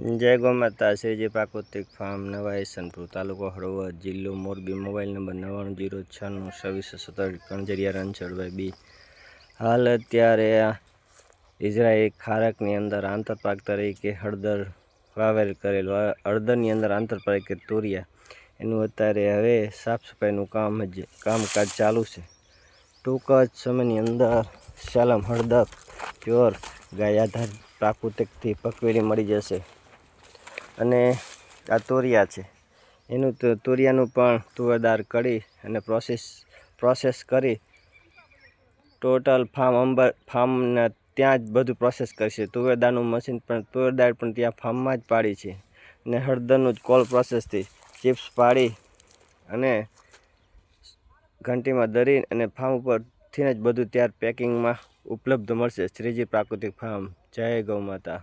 जय गौ माता। श्रीजी प्राकृतिक फार्म नवा ईसनपुर तालुको हળવદ जिल्लो Morbi. Mobile number 99062617 Kanjariya Ranchhodbhai B. हाल अत्यारे इजराइल खारकनी अंदर आंतरपाक तरीके हળદર वावेल करेल। हળદરની અંદર આંતરપાક તોરિયા એનું અત્યારે હવે સાફ સફાઈનું કામકાજ ચાલુ છે। ટૂંક જ સમયની અંદર શાલમ હળદર પ્યોર ગાય આધારિત પ્રાકૃતિકથી પકવેલી મળી જશે। અને આ તોરિયા છે એનું તોરિયાનું પણ તુવેદાર કરી અને પ્રોસેસ કરી ટોટલ ફાર્મના ત્યાં જ બધું પ્રોસેસ કરશે। તુવેદારનું મશીન પણ તુવેદાર પણ ત્યાં ફાર્મમાં જ પાડી છે અને હળદરનું જ કોલ્ડ પ્રોસેસથી ચિપ્સ પાડી અને ઘંટીમાં દરી અને ફાર્મ ઉપરથી જ બધું ત્યાર પેકિંગમાં ઉપલબ્ધ મળશે। શ્રીજી પ્રાકૃતિક ફાર્મ। જય ગૌ માતા।